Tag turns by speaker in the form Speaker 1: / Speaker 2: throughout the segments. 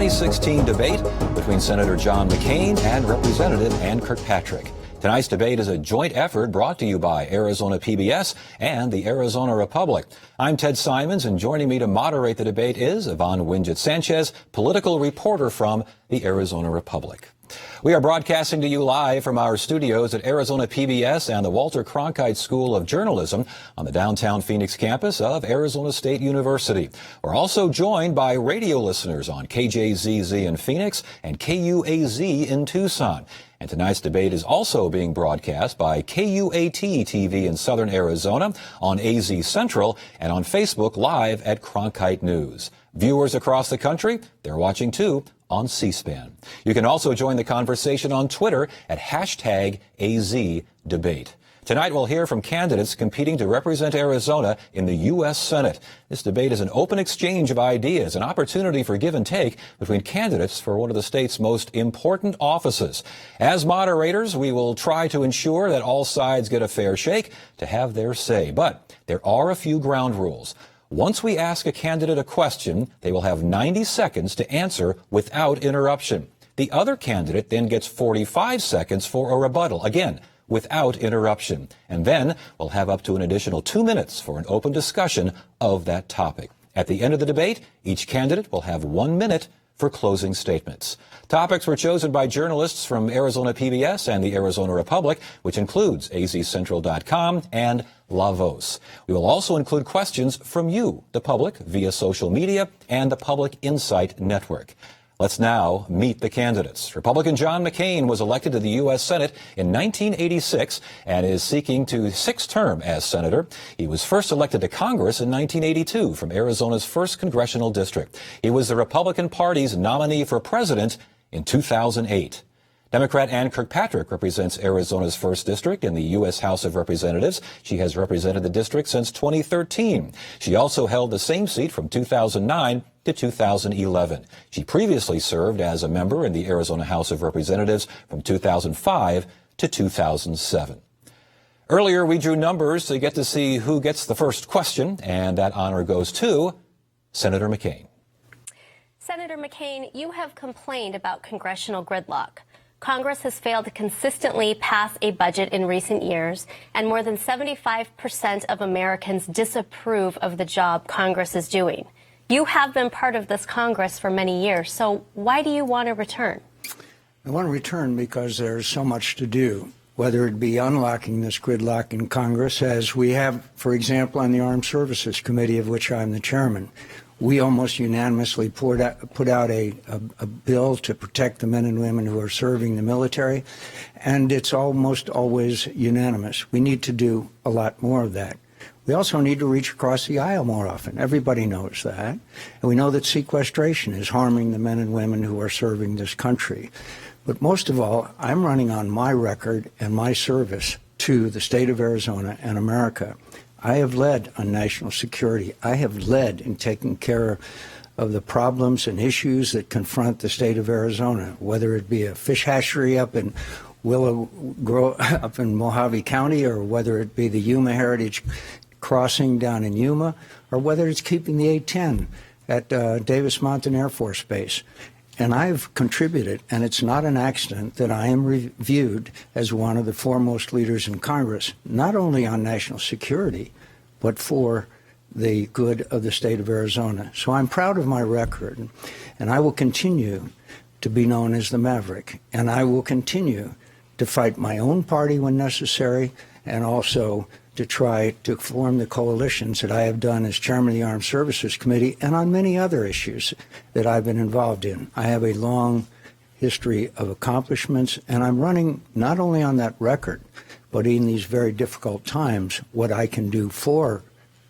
Speaker 1: 2016 debate between Senator John McCain and Representative Ann Kirkpatrick. Tonight's debate is a joint effort brought to you by Arizona PBS and the Arizona Republic. I'm Ted Simons, and joining me to moderate the debate is Yvonne Wingett-Sanchez, political reporter from the Arizona Republic. We are broadcasting to you live from our studios at Arizona PBS and the Walter Cronkite School of Journalism on the downtown Phoenix campus of Arizona State University. We're also joined by radio listeners on KJZZ in Phoenix and KUAZ in Tucson. And tonight's debate is also being broadcast by KUAT TV in southern Arizona, on AZ Central, and on Facebook Live at Cronkite News. Viewers across the country, they're watching too on C-SPAN. You can also join the conversation on Twitter at #AZDebate. Tonight we'll hear from candidates competing to represent Arizona in the U.S. Senate. This debate is an open exchange of ideas, an opportunity for give and take between candidates for one of the state's most important offices. As moderators, we will try to ensure that all sides get a fair shake to have their say. But there are a few ground rules. Once we ask a candidate a question, they will have 90 seconds to answer without interruption. The other candidate then gets 45 seconds for a rebuttal, again, without interruption. And then we'll have up to an additional 2 minutes for an open discussion of that topic. At the end of the debate, each candidate will have 1 minute for closing statements. Topics were chosen by journalists from Arizona PBS and the Arizona Republic, which includes azcentral.com and La Voz. We will also include questions from you, the public, via social media and the Public Insight Network. Let's now meet the candidates. Republican John McCain was elected to the U.S. Senate in 1986 and is seeking to sixth term as senator. He was first elected to Congress in 1982 from Arizona's 1st Congressional District. He was the Republican Party's nominee for president in 2008. Democrat Ann Kirkpatrick represents Arizona's 1st District in the U.S. House of Representatives. She has represented the district since 2013. She also held the same seat from 2009 to 2011. She previously served as a member in the Arizona House of Representatives from 2005 to 2007. Earlier, we drew numbers to get to see who gets the first question, and that honor goes to Senator McCain.
Speaker 2: Senator McCain, you have complained about congressional gridlock. Congress has failed to consistently pass a budget in recent years, and more than 75% of Americans disapprove of the job Congress is doing. You have been part of this Congress for many years, so why do you want to return?
Speaker 3: I want to return because there's so much to do, whether it be unlocking this gridlock in Congress, as we have, for example, on the Armed Services Committee, of which I'm the chairman. We almost unanimously put out a bill to protect the men and women who are serving the military, and it's almost always unanimous. We need to do a lot more of that. We also need to reach across the aisle more often. Everybody knows that. And we know that sequestration is harming the men and women who are serving this country. But most of all, I'm running on my record and my service to the state of Arizona and America. I have led on national security. I have led in taking care of the problems and issues that confront the state of Arizona, whether it be a fish hatchery up in up in Mojave County, or whether it be the Yuma Heritage Crossing down in Yuma, or whether it's keeping the A-10 at Davis Mountain Air Force Base. And I've contributed, and it's not an accident that I am reviewed as one of the foremost leaders in Congress, not only on national security, but for the good of the state of Arizona. So I'm proud of my record, and I will continue to be known as the Maverick, and I will continue to fight my own party when necessary, and also to try to form the coalitions that I have done as chairman of the Armed Services Committee and on many other issues that I've been involved in. I have a long history of accomplishments, and I'm running not only on that record, but in these very difficult times, what I can do for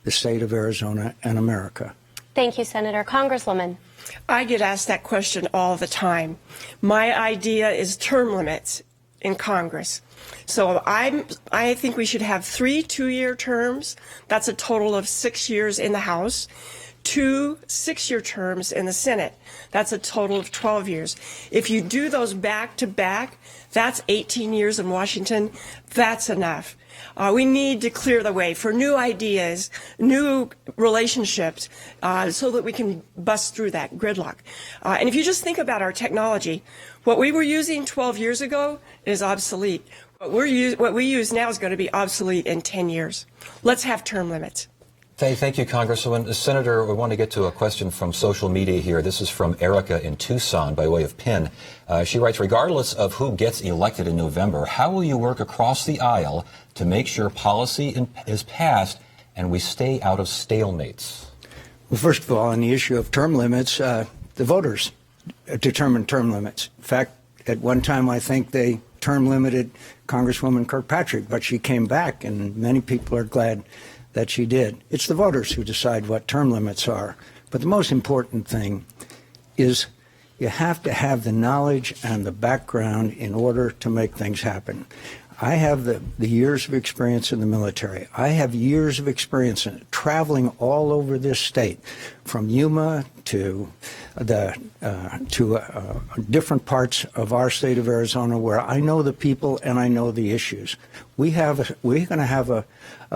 Speaker 3: the state of Arizona and America.
Speaker 2: Thank you, Senator. Congresswoman.
Speaker 4: I get asked that question all the time. My idea is term limits in Congress. So I think we should have 3 two-year terms. That's a total of 6 years in the House. 2 6-year terms in the Senate. That's a total of 12 years. If you do those back to back, that's 18 years in Washington. That's enough. We need to clear the way for new ideas, new relationships, so that we can bust through that gridlock. And if you just think about our technology, what we were using 12 years ago is obsolete. What we use now is going to be obsolete in 10 years. Let's have term limits.
Speaker 1: Thank you, Congresswoman. Senator, we want to get to a question from social media here. This is from Erica in Tucson by way of pin. She writes, regardless of who gets elected in November, how will you work across the aisle to make sure policy is passed and we stay out of stalemates?
Speaker 3: Well, first of all, on the issue of term limits, the voters determine term limits. In fact, at one time, I think they term limited Congresswoman Kirkpatrick, but she came back, and many people are glad that she did. It's the voters who decide what term limits are. But the most important thing is you have to have the knowledge and the background in order to make things happen. I have the years of experience in the military. I have years of experience in traveling all over this state, from Yuma to different parts of our state of Arizona, where I know the people and I know the issues. We're going to have a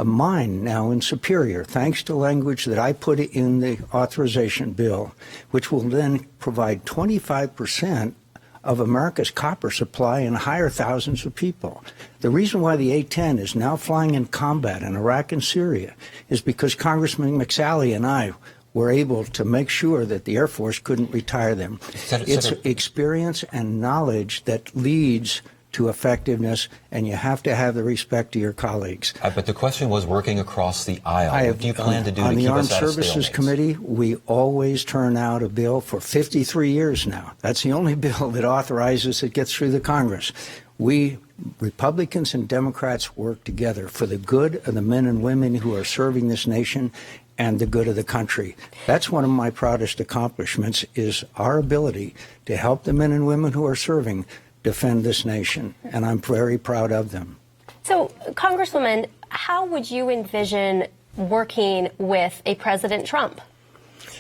Speaker 3: mine now in Superior, thanks to language that I put in the authorization bill, which will then provide 25% of America's copper supply and hire thousands of people. The reason why the A-10 is now flying in combat in Iraq and Syria is because Congressman McSally and I were able to make sure that the Air Force couldn't retire them. It's experience and knowledge that leads to effectiveness, and you have to have the respect of your colleagues.
Speaker 1: But the question was working across the aisle. What do you plan to do to keep us out of stalemates? On the Armed Services Committee,
Speaker 3: we always turn out a bill for 53 years now. That's the only bill that authorizes it gets through the Congress. We, Republicans and Democrats, work together for the good of the men and women who are serving this nation and the good of the country. That's one of my proudest accomplishments, is our ability to help the men and women who are serving defend this nation, and I'm very proud of them.
Speaker 2: So, Congresswoman, how would you envision working with a President Trump?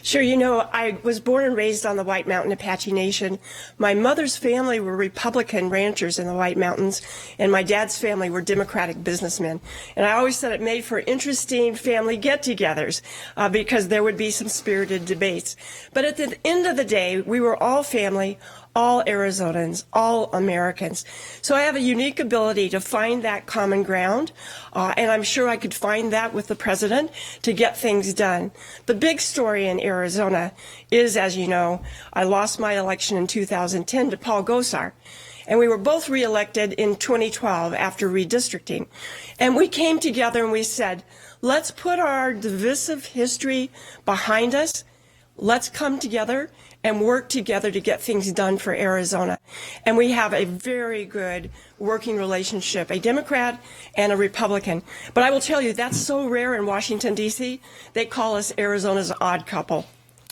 Speaker 4: Sure. You know, I was born and raised on the White Mountain Apache Nation. My mother's family were Republican ranchers in the White Mountains, and my dad's family were Democratic businessmen. And I always said it made for interesting family get-togethers because there would be some spirited debates. But at the end of the day, we were all family, all Arizonans, all Americans. So I have a unique ability to find that common ground, and I'm sure I could find that with the president to get things done. The big story in Arizona is, as you know, I lost my election in 2010 to Paul Gosar. And we were both reelected in 2012 after redistricting. And we came together and we said, let's put our divisive history behind us. Let's come together and work together to get things done for Arizona. And we have a very good working relationship, a Democrat and a Republican. But I will tell you, that's so rare in Washington, D.C., they call us Arizona's odd couple.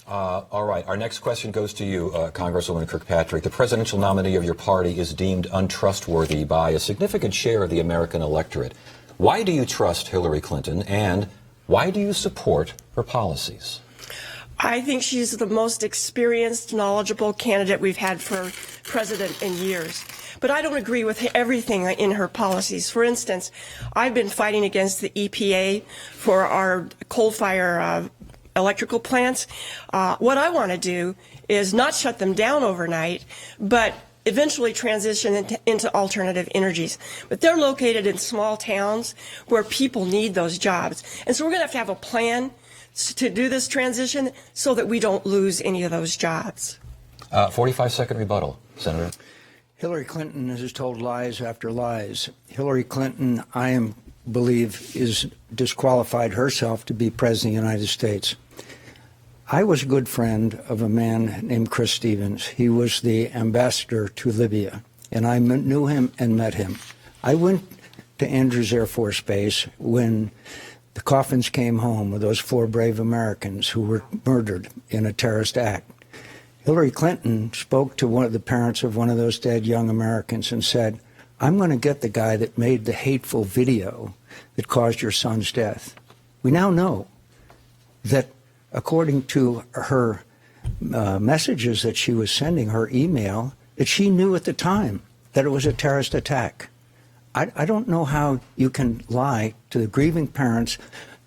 Speaker 1: All right. Our next question goes to you, Congresswoman Kirkpatrick. The presidential nominee of your party is deemed untrustworthy by a significant share of the American electorate. Why do you trust Hillary Clinton, and why do you support her policies?
Speaker 4: I think she's the most experienced, knowledgeable candidate we've had for president in years. But I don't agree with everything in her policies. For instance, I've been fighting against the EPA for our coal-fire electrical plants. What I want to do is not shut them down overnight, but eventually transition into alternative energies. But they're located in small towns where people need those jobs. And so we're going to have a plan to do this transition so that we don't lose any of those jobs.
Speaker 1: 45-second rebuttal, Senator.
Speaker 3: Hillary Clinton has told lies after lies. Hillary Clinton, I believe, is disqualified herself to be President of the United States. I was a good friend of a man named Chris Stevens. He was the ambassador to Libya, and I knew him and met him. I went to Andrews Air Force Base when the coffins came home with those 4 brave Americans who were murdered in a terrorist act. Hillary Clinton spoke to one of the parents of one of those dead young Americans and said, I'm going to get the guy that made the hateful video that caused your son's death. We now know that according to her messages that she was sending, her email, that she knew at the time that it was a terrorist attack. I don't know how you can lie to the grieving parents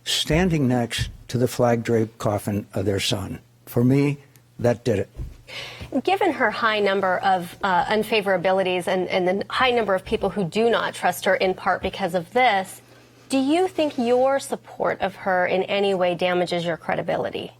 Speaker 3: standing next to the flag-draped coffin of their son. For me, that did it.
Speaker 2: Given her high number of unfavorabilities and the high number of people who do not trust her in part because of this, do you think your support of her in any way damages your credibility?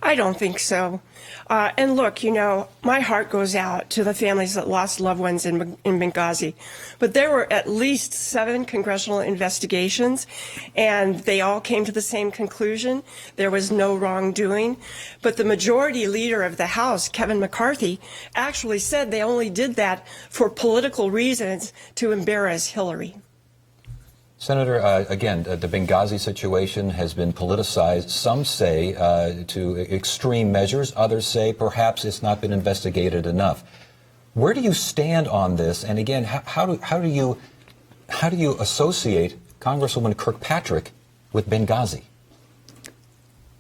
Speaker 4: I don't think so. And look, you know, my heart goes out to the families that lost loved ones in Benghazi. But there were at least 7 congressional investigations, and they all came to the same conclusion. There was no wrongdoing. But the majority leader of the House, Kevin McCarthy, actually said they only did that for political reasons to embarrass Hillary.
Speaker 1: Senator, again, the Benghazi situation has been politicized. Some say to extreme measures. Others say perhaps it's not been investigated enough. Where do you stand on this? And again, how do you associate Congresswoman Kirkpatrick with Benghazi?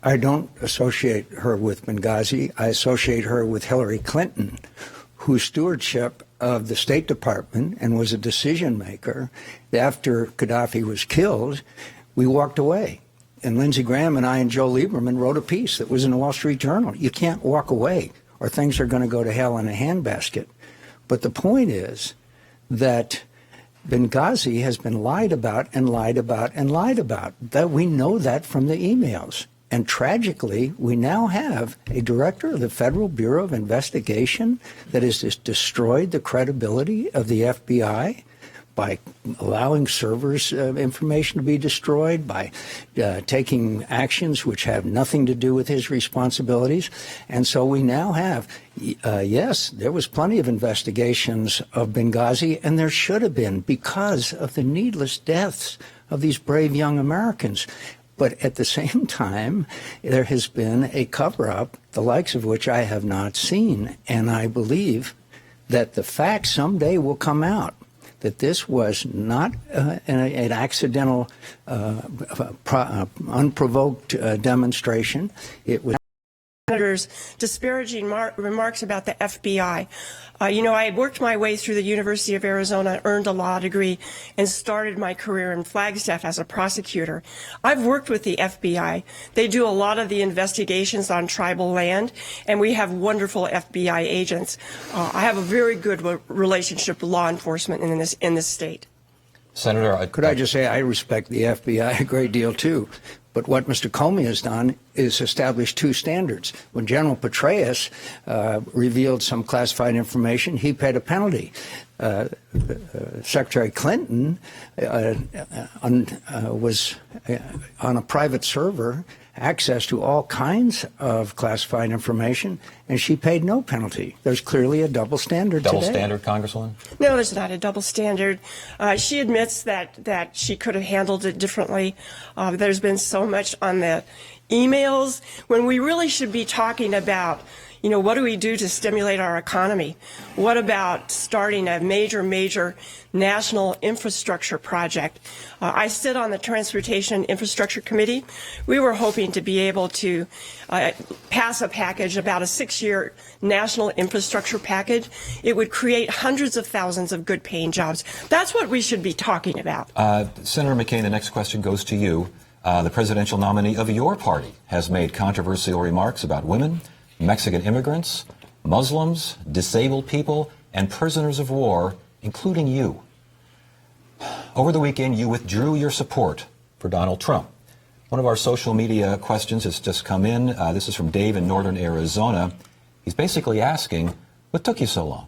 Speaker 3: I don't associate her with Benghazi. I associate her with Hillary Clinton, whose stewardship of the State Department and was a decision maker. After Gaddafi was killed, we walked away. And Lindsey Graham and I and Joe Lieberman wrote a piece that was in the Wall Street Journal. You can't walk away or things are going to go to hell in a handbasket. But the point is that Benghazi has been lied about and lied about and lied about. That we know that from the emails. And tragically, we now have a director of the Federal Bureau of Investigation that has just destroyed the credibility of the FBI by allowing servers' information to be destroyed, by taking actions which have nothing to do with his responsibilities. And so we now have, yes, there was plenty of investigations of Benghazi, and there should have been because of the needless deaths of these brave young Americans. But at the same time, there has been a cover-up, the likes of which I have not seen. And I believe that the facts someday will come out, that this was not an accidental, unprovoked demonstration. It was
Speaker 4: Senators' disparaging remarks about the FBI. You know, I worked my way through the University of Arizona, earned a law degree, and started my career in Flagstaff as a prosecutor. I've worked with the FBI. They do a lot of the investigations on tribal land, and we have wonderful FBI agents. I have a very good relationship with law enforcement in this state.
Speaker 1: Senator,
Speaker 3: could I just say I respect the FBI a great deal, too. But what Mr. Comey has done is establish 2 standards. When General Petraeus revealed some classified information, he paid a penalty. Secretary Clinton was on a private server, access to all kinds of classified information, and she paid no penalty. There's clearly a double standard
Speaker 1: today.
Speaker 3: Double
Speaker 1: standard, Congresswoman?
Speaker 4: No, there's not a double standard. She admits that she could have handled it differently. There's been so much on the emails when we really should be talking about, you know, what do we do to stimulate our economy? What about starting a major national infrastructure project? I sit on the Transportation Infrastructure Committee. We were hoping to be able to pass a package, about a 6-year national infrastructure package. It would create hundreds of thousands of good-paying jobs. That's what we should be talking about.
Speaker 1: Senator McCain, the next question goes to you. The presidential nominee of your party has made controversial remarks about women, Mexican immigrants, Muslims, disabled people, and prisoners of war, including you. Over the weekend, you withdrew your support for Donald Trump. One of our social media questions has just come in. This is from Dave in northern Arizona. He's basically asking, what took you so long?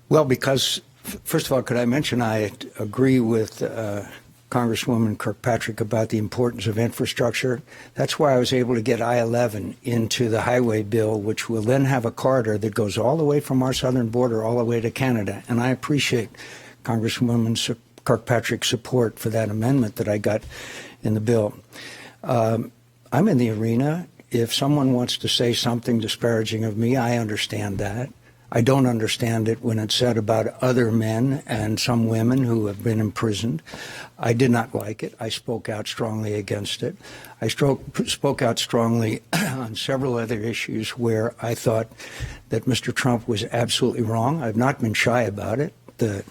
Speaker 3: Well, because, first of all, could I mention I agree with Congresswoman Kirkpatrick about the importance of infrastructure. That's why I was able to get I-11 into the highway bill, which will then have a corridor that goes all the way from our southern border all the way to Canada. And I appreciate Congresswoman Kirkpatrick's support for that amendment that I got in the bill. I'm in the arena. If someone wants to say something disparaging of me, I understand that. I don't understand it when it's said about other men and some women who have been imprisoned. I did not like it. I spoke out strongly against it. I spoke out strongly on several other issues where I thought that Mr. Trump was absolutely wrong. I've not been shy about it. The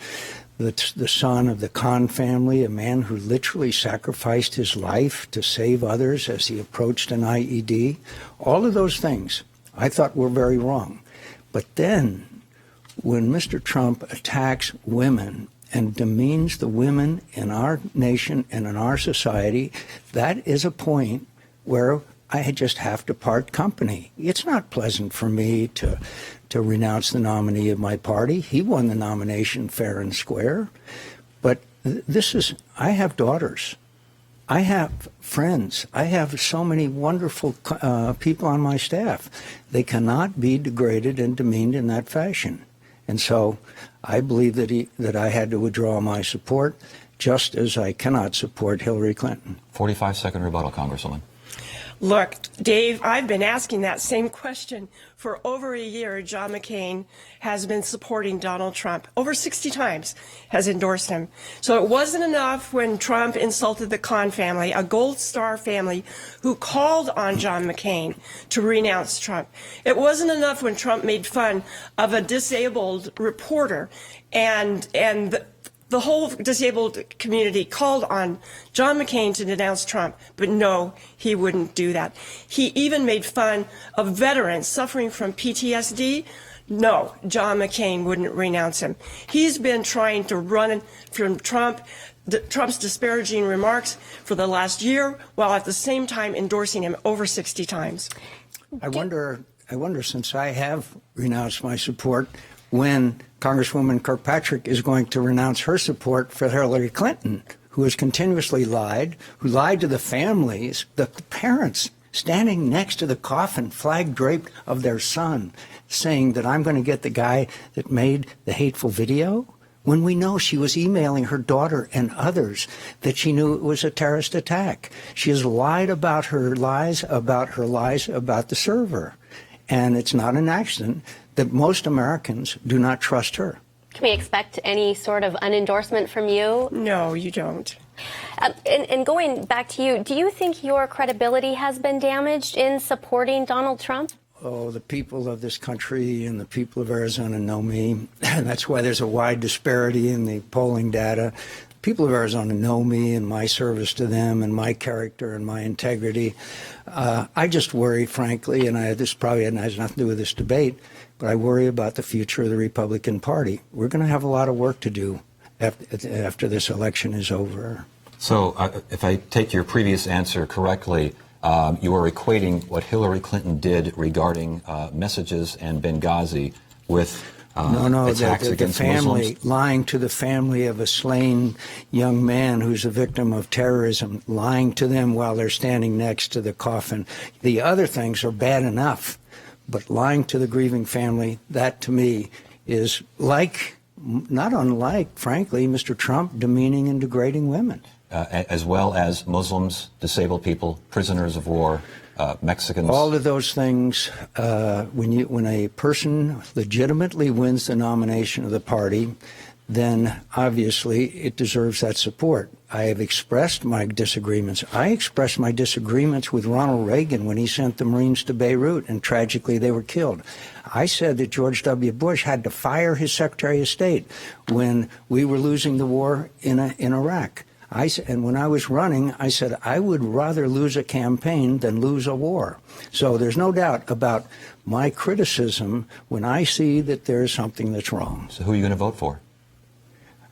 Speaker 3: son of the Khan family, a man who literally sacrificed his life to save others as he approached an IED, all of those things I thought were very wrong. But then when Mr. Trump attacks women and demeans the women in our nation and in our society, that is a point where I just have to part company. It's not pleasant for me to renounce the nominee of my party. He won the nomination fair and square. But I have daughters. I have friends. I have so many wonderful people on my staff. They cannot be degraded and demeaned in that fashion. And so I believe that I had to withdraw my support, just as I cannot support Hillary Clinton.
Speaker 1: 45-second rebuttal, Congresswoman.
Speaker 4: Look, Dave, I've been asking that same question for over a year. John McCain has been supporting Donald Trump. Over 60 times has endorsed him. So it wasn't enough when Trump insulted the Khan family, a Gold Star family who called on John McCain to renounce Trump. It wasn't enough when Trump made fun of a disabled reporter and the whole disabled community called on John McCain to denounce Trump, but no, he wouldn't do that. He even made fun of veterans suffering from PTSD. No, John McCain wouldn't renounce him. He's been trying to run from Trump's disparaging remarks for the last year, while at the same time endorsing him over 60 times.
Speaker 3: I wonder, since I have renounced my support, when Congresswoman Kirkpatrick is going to renounce her support for Hillary Clinton, who has continuously lied, who lied to the families, the parents standing next to the coffin, flag draped of their son, saying that I'm going to get the guy that made the hateful video, when we know she was emailing her daughter and others that she knew it was a terrorist attack. She has lied about her lies about the server. And it's not an accident that most Americans do not trust her.
Speaker 2: Can we expect any sort of unendorsement from you?
Speaker 4: No, you don't.
Speaker 2: And going back to you, do you think your credibility has been damaged in supporting Donald Trump?
Speaker 3: Oh, the people of this country and the people of Arizona know me. That's why there's a wide disparity in the polling data. People of Arizona know me and my service to them and my character and my integrity. I just worry, frankly, and this probably has nothing to do with this debate, but I worry about the future of the Republican Party. We're going to have a lot of work to do after this election is over.
Speaker 1: So if I take your previous answer correctly, you are equating what Hillary Clinton did regarding messages and Benghazi with attacks against
Speaker 3: family,
Speaker 1: Muslims?
Speaker 3: Lying to the family of a slain young man who's a victim of terrorism, lying to them while they're standing next to the coffin. The other things are bad enough, but lying to the grieving family, that to me is not unlike, frankly, Mr. Trump demeaning and degrading women.
Speaker 1: As well as Muslims, disabled people, prisoners of war, Mexicans.
Speaker 3: All of those things, when a person legitimately wins the nomination of the party, then obviously it deserves that support. I have expressed my disagreements. I expressed my disagreements with Ronald Reagan when he sent the Marines to Beirut, and tragically they were killed. I said that George W. Bush had to fire his Secretary of State when we were losing the war in Iraq. And when I was running, I said I would rather lose a campaign than lose a war. So there's no doubt about my criticism when I see that there's something that's wrong.
Speaker 1: So who are you going to vote for?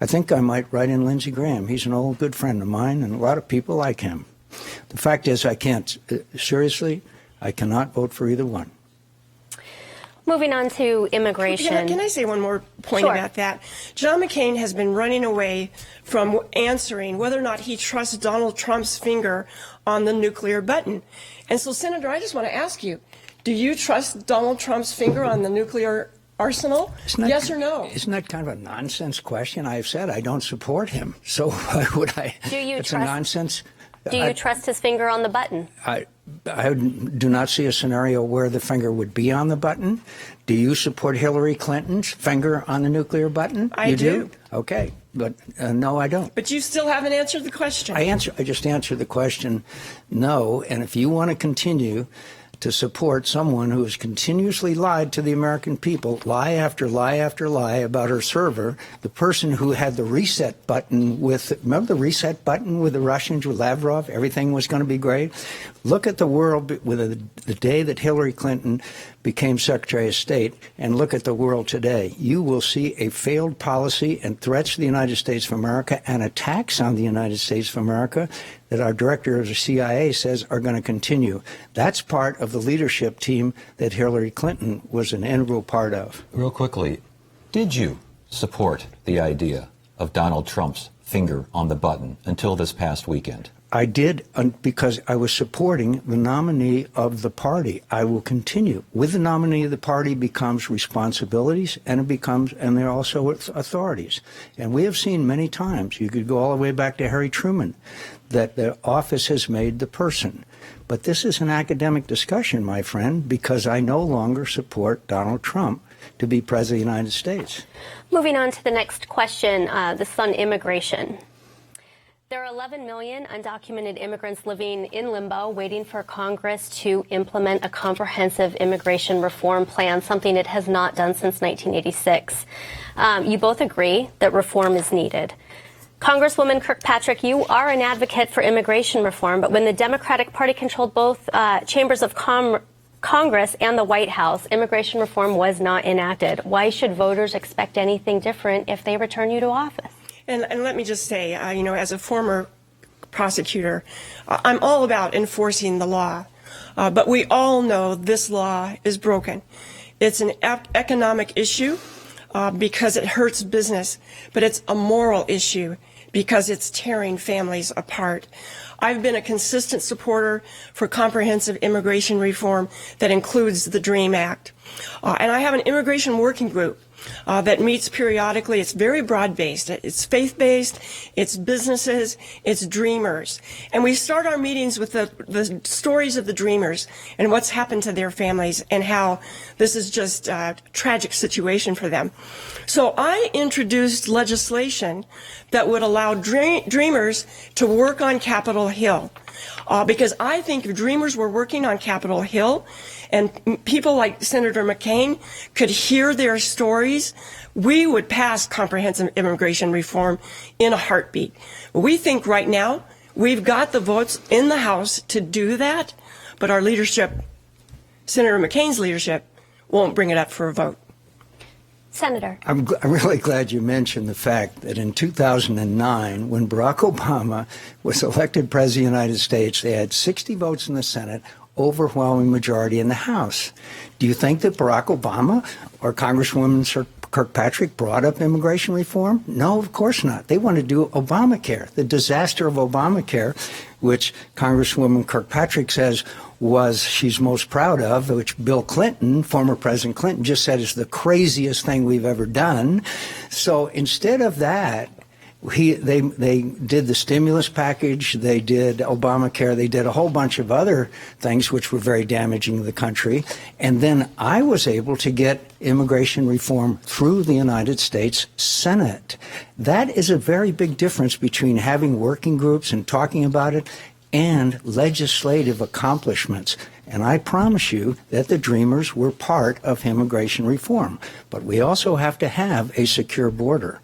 Speaker 3: I think I might write in Lindsey Graham. He's an old good friend of mine, and a lot of people like him. The fact is, I can't, seriously, I cannot vote for either one.
Speaker 2: Moving on to immigration.
Speaker 4: Can I say one more point about that? John McCain has been running away from answering whether or not he trusts Donald Trump's finger on the nuclear button. And so, Senator, I just want to ask you, do you trust Donald Trump's finger on the nuclear arsenal? Yes or no?
Speaker 3: Isn't that kind of a nonsense question? I've said I don't support him. So why would I?
Speaker 2: Do you
Speaker 3: it's
Speaker 2: trust?
Speaker 3: A nonsense.
Speaker 2: Do you trust his finger on the button?
Speaker 3: I do not see a scenario where the finger would be on the button. Do you support Hillary Clinton's finger on the nuclear button?
Speaker 4: I do.
Speaker 3: Okay, but no, I don't.
Speaker 4: But you still haven't answered the question.
Speaker 3: I just answered the question, no. And if you want to continue to support someone who has continuously lied to the American people, lie after lie after lie about her server, the person who had the reset button remember the reset button with the Russians, with Lavrov, everything was going to be great? Look at the world with the day that Hillary Clinton became Secretary of State, and look at the world today. You will see a failed policy and threats to the United States of America and attacks on the United States of America that our director of the CIA says are going to continue. That's part of the leadership team that Hillary Clinton was an integral part of.
Speaker 1: Real quickly, did you support the idea of Donald Trump's finger on the button until this past weekend?
Speaker 3: I did, because I was supporting the nominee of the party. I will continue. With the nominee of the party becomes responsibilities, and there are also authorities. And we have seen many times, you could go all the way back to Harry Truman, that the office has made the person. But this is an academic discussion, my friend, because I no longer support Donald Trump to be President of the United States.
Speaker 2: Moving on to the next question, this is on immigration. There are 11 million undocumented immigrants living in limbo, waiting for Congress to implement a comprehensive immigration reform plan, something it has not done since 1986. You both agree that reform is needed. Congresswoman Kirkpatrick, you are an advocate for immigration reform, but when the Democratic Party controlled both chambers of Congress and the White House, immigration reform was not enacted. Why should voters expect anything different if they return you to office?
Speaker 4: And let me just say, as a former prosecutor, I'm all about enforcing the law. But we all know this law is broken. It's an economic issue because it hurts business, but it's a moral issue because it's tearing families apart. I've been a consistent supporter for comprehensive immigration reform that includes the DREAM Act. And I have an immigration working group that meets periodically. It's very broad-based. It's faith-based, it's businesses, it's dreamers. And we start our meetings with the stories of the dreamers and what's happened to their families and how this is just a tragic situation for them. So I introduced legislation that would allow dreamers to work on Capitol Hill. Because I think if dreamers were working on Capitol Hill and people like Senator McCain could hear their stories, we would pass comprehensive immigration reform in a heartbeat. We think right now we've got the votes in the House to do that, but our leadership, Senator McCain's leadership, won't bring it up for a vote.
Speaker 2: Senator.
Speaker 3: I'm really glad you mentioned the fact that in 2009, when Barack Obama was elected President of the United States, they had 60 votes in the Senate, overwhelming majority in the House. Do you think that Barack Obama or Congresswoman Kirkpatrick brought up immigration reform? No, of course not. They want to do Obamacare, the disaster of Obamacare, which Congresswoman Kirkpatrick says she's most proud of, which Bill Clinton, former President Clinton, just said is the craziest thing we've ever done. So instead of that, they did the stimulus package, they did Obamacare, they did a whole bunch of other things which were very damaging to the country. And then I was able to get immigration reform through the United States Senate. That is a very big difference between having working groups and talking about it and legislative accomplishments. And I promise you that the Dreamers were part of immigration reform. But we also have to have a secure border.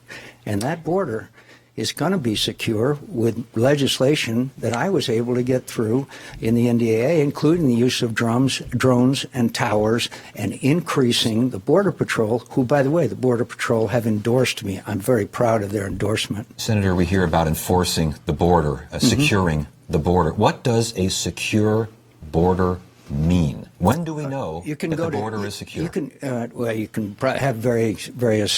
Speaker 3: And that border is going to be secure with legislation that I was able to get through in the NDAA, including the use of drones and towers, and increasing the Border Patrol, who, by the way, the Border Patrol have endorsed me. I'm very proud of their endorsement.
Speaker 1: Senator, we hear about enforcing the border, securing the border. What does a secure border mean? When do we know that the border is secure?
Speaker 3: You can have various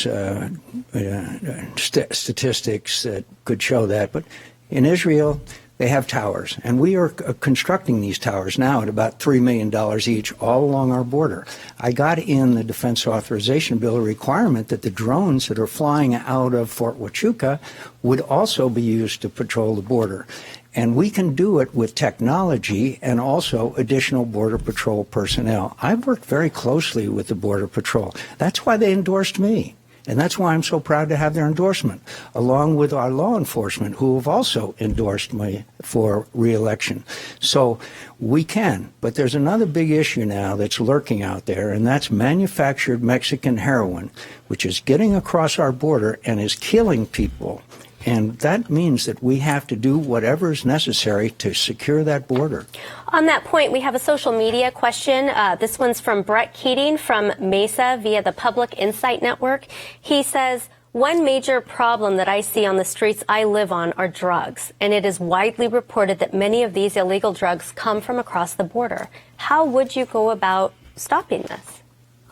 Speaker 3: statistics that could show that. But in Israel, they have towers, and we are constructing these towers now at about $3 million each all along our border. I got in the Defense Authorization Bill a requirement that the drones that are flying out of Fort Huachuca would also be used to patrol the border. And we can do it with technology and also additional Border Patrol personnel. I've worked very closely with the Border Patrol. That's why they endorsed me. And that's why I'm so proud to have their endorsement, along with our law enforcement, who have also endorsed me for re-election. So we can. But there's another big issue now that's lurking out there, and that's manufactured Mexican heroin, which is getting across our border and is killing people. And that means that we have to do whatever is necessary to secure that border.
Speaker 2: On that point, we have a social media question. This one's from Brett Keating from Mesa via the Public Insight Network. He says, one major problem that I see on the streets I live on are drugs, and it is widely reported that many of these illegal drugs come from across the border. How would you go about stopping this?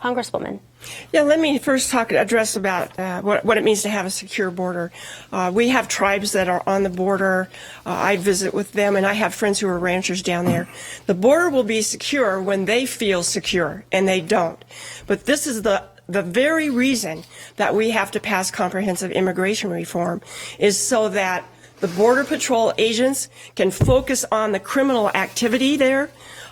Speaker 2: Congresswoman.
Speaker 4: Yeah, let me first address about what it means to have a secure border. We have tribes that are on the border. I visit with them, and I have friends who are ranchers down there. The border will be secure when they feel secure, and they don't. But this is the very reason that we have to pass comprehensive immigration reform, is so that the Border Patrol agents can focus on the criminal activity there.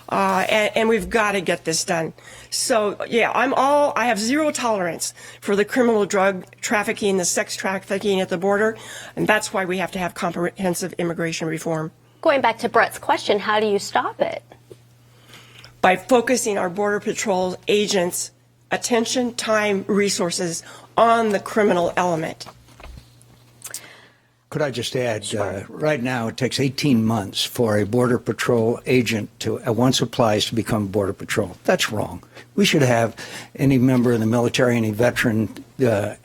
Speaker 4: And we've got to get this done. So, yeah, I have zero tolerance for the criminal drug trafficking, the sex trafficking at the border, and that's why we have to have comprehensive immigration reform.
Speaker 2: Going back to Brett's question, how do you stop it?
Speaker 4: By focusing our Border Patrol agents' attention, time, resources on the criminal element.
Speaker 3: Could I just add, right now it takes 18 months for a Border Patrol agent to, once applies, to become Border Patrol. That's wrong. We should have any member of the military, any veteran,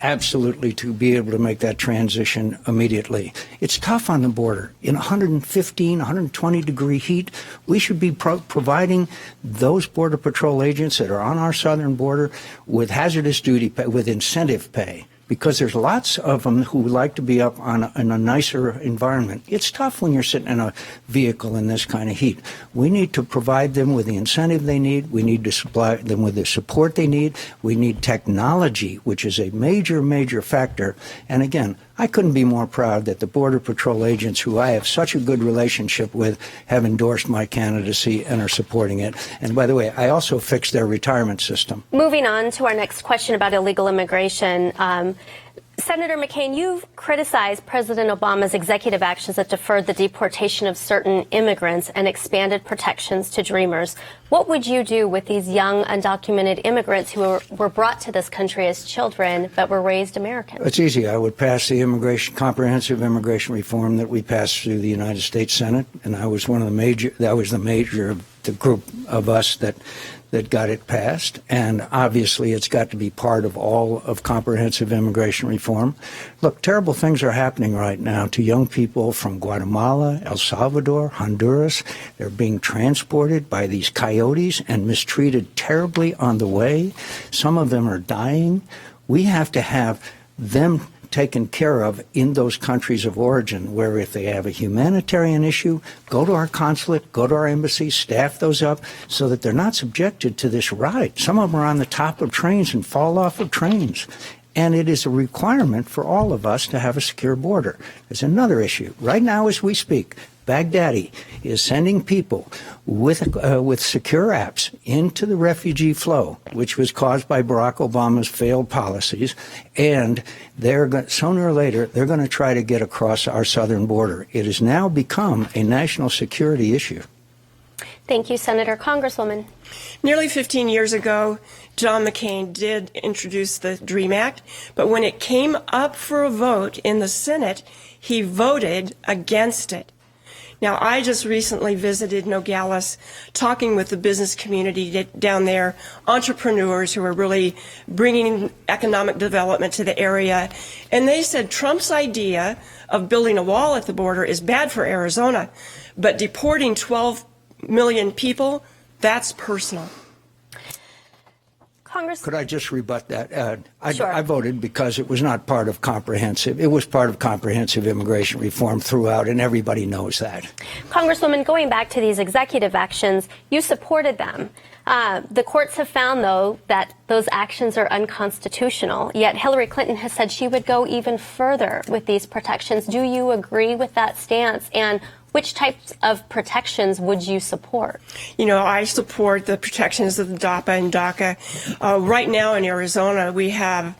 Speaker 3: absolutely to be able to make that transition immediately. It's tough on the border. In 115, 120-degree heat, we should be providing those Border Patrol agents that are on our southern border with hazardous duty pay, with incentive pay. Because there's lots of them who like to be up in a nicer environment. It's tough when you're sitting in a vehicle in this kind of heat. We need to provide them with the incentive they need. We need to supply them with the support they need. We need technology, which is a major, major factor. And again, I couldn't be more proud that the Border Patrol agents, who I have such a good relationship with, have endorsed my candidacy and are supporting it. And by the way, I also fixed their retirement system.
Speaker 2: Moving on to our next question about illegal immigration. Senator McCain, you've criticized President Obama's executive actions that deferred the deportation of certain immigrants and expanded protections to Dreamers. What would you do with these young, undocumented immigrants who were brought to this country as children but were raised Americans?
Speaker 3: It's easy. I would pass the comprehensive immigration reform that we passed through the United States Senate, and I was the group of us that got it passed, and obviously it's got to be part of all of comprehensive immigration reform. Look, terrible things are happening right now to young people from Guatemala, El Salvador, Honduras. They're being transported by these coyotes and mistreated terribly on the way. Some of them are dying. We have to have them taken care of in those countries of origin, where if they have a humanitarian issue, go to our consulate, go to our embassy, staff those up so that they're not subjected to this ride. Some of them are on the top of trains and fall off of trains. And it is a requirement for all of us to have a secure border. There's another issue. Right now as we speak, Baghdadi is sending people with secure apps into the refugee flow, which was caused by Barack Obama's failed policies, and sooner or later they're going to try to get across our southern border. It has now become a national security issue.
Speaker 2: Thank you, Senator. Congresswoman.
Speaker 4: Nearly 15 years ago, John McCain did introduce the DREAM Act, but when it came up for a vote in the Senate, he voted against it. Now, I just recently visited Nogales, talking with the business community down there, entrepreneurs who are really bringing economic development to the area, and they said Trump's idea of building a wall at the border is bad for Arizona, but deporting 12 million people, that's personal.
Speaker 3: Could I just rebut that?
Speaker 2: Sure.
Speaker 3: I voted because it was not part of comprehensive. It was part of comprehensive immigration reform throughout, and everybody knows that.
Speaker 2: Congresswoman, going back to these executive actions, you supported them. The courts have found, though, that those actions are unconstitutional, yet Hillary Clinton has said she would go even further with these protections. Do you agree with that stance? And Which types of protections would you support?
Speaker 4: You know, I support the protections of the DAPA and DACA. Right now in Arizona, we have